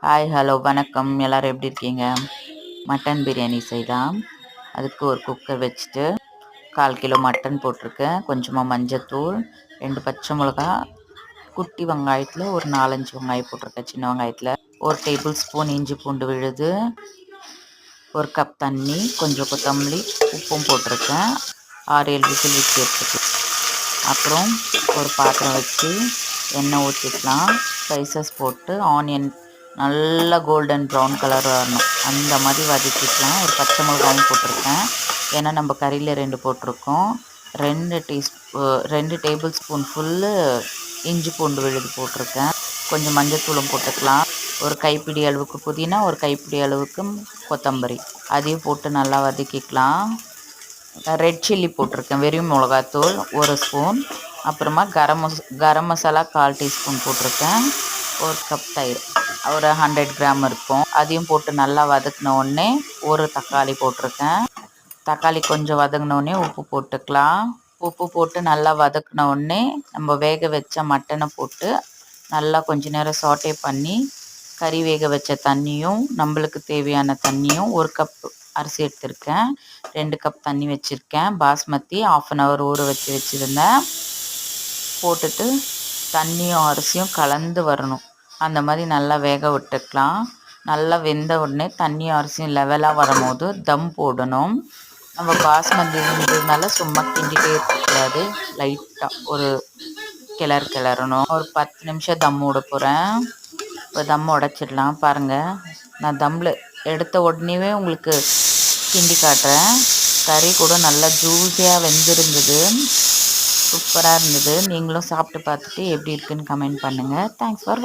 Hi hello வணக்கம். எல்லோரும் எப்படி இருக்கீங்க? மட்டன் பிரியாணி செய்யலாம். அதுக்கு ஒரு குக்கர் வச்சுட்டு 1/4 கிலோ மட்டன் போட்டிருக்கேன். கொஞ்சமாக மஞ்சத்தூள், 2 பச்சை மிளகா, குட்டி வெங்காயத்தில் ஒரு 4-5 வெங்காயம் போட்டிருக்கேன். சின்ன வெங்காயத்தில் 1 டேபிள் ஸ்பூன் இஞ்சி பூண்டு விழுது, 1 கப் தண்ணி, கொஞ்சம் கொத்தமல்லி, உப்பும் போட்டிருக்கேன். 6-7 விசில் வச்சு எடுத்துக்கலாம். அப்புறம் ஒரு பாத்திரம் வச்சு எண்ணெய் ஊற்றிக்கலாம். ஸ்பைசஸ் போட்டு ஆனியன் நல்லா கோல்டன் ப்ரௌன் கலர் வரணும், அந்த மாதிரி வதக்கிக்கலாம். ஒரு பச்சை மிளகாவும் போட்டிருக்கேன், ஏன்னா நம்ம கறியில் 2 போட்டிருக்கோம். 2 டேபிள் ஸ்பூன் ஃபுல்லு இஞ்சி பூண்டு விழுது போட்டிருக்கேன். கொஞ்சம் மஞ்சத்தூளும் போட்டுக்கலாம். ஒரு கைப்பிடி அளவுக்கு புதினா, ஒரு கைப்பிடி அளவுக்கு கொத்தமல்லி, அதையும் போட்டு நல்லா வதக்கிக்கலாம். ரெட் சில்லி போட்டிருக்கேன், வெறும் மிளகாத்தூள் 1 ஸ்பூன், அப்புறமா கரம் மசாலா 1/4 டீஸ்பூன் போட்டிருக்கேன். 1 கப் தயிர், ஒரு 100 கிராம் இருக்கும், அதையும் போட்டு நல்லா வதக்கின உடனே ஒரு தக்காளி போட்டிருக்கேன். தக்காளி கொஞ்சம் வதங்கினோடனே உப்பு போட்டுக்கலாம். உப்பு போட்டு நல்லா வதக்கின உடனே நம்ம வேக வச்ச மட்டனை போட்டு நல்லா கொஞ்ச நேரம் சாட்டே பண்ணி, கறி வேக வச்ச தண்ணியும் நம்மளுக்கு தேவையான தண்ணியும் 1 கப் அரிசி எடுத்திருக்கேன், 2 கப் தண்ணி வச்சுருக்கேன். பாஸ்மதி 1/2 hour ஊற வச்சு வச்சுருந்தேன். போட்டுட்டு தண்ணியும் அரிசியும் கலந்து வரணும், அந்த மாதிரி நல்லா வேக விட்டுக்கலாம். நல்லா வெந்த உடனே தண்ணியும் அரிசியும் லெவலாக வரும்போது தம் போடணும். நம்ம பாஸ்மதின்றதுனால சும்மா கிண்டிகிட்டே இருக்கக்கூடாது, லைட்டாக ஒரு கிளறணும். ஒரு 10 நிமிஷம் தம் விட போகிறேன். இப்போ தம் உடச்சிடலாம். பாருங்கள், நான் தம்மில் எடுத்த உடனேவே உங்களுக்கு கிண்டி காட்டுறேன். கறி கூட நல்லா ஜூஸியாக வெந்திருந்தது, சூப்பராக இருந்தது. நீங்களும் சாப்பிட்டு பார்த்துட்டு எப்படி இருக்குன்னு கமெண்ட் பண்ணுங்கள். தேங்க்ஸ் ஃபார் வாட்சிங்.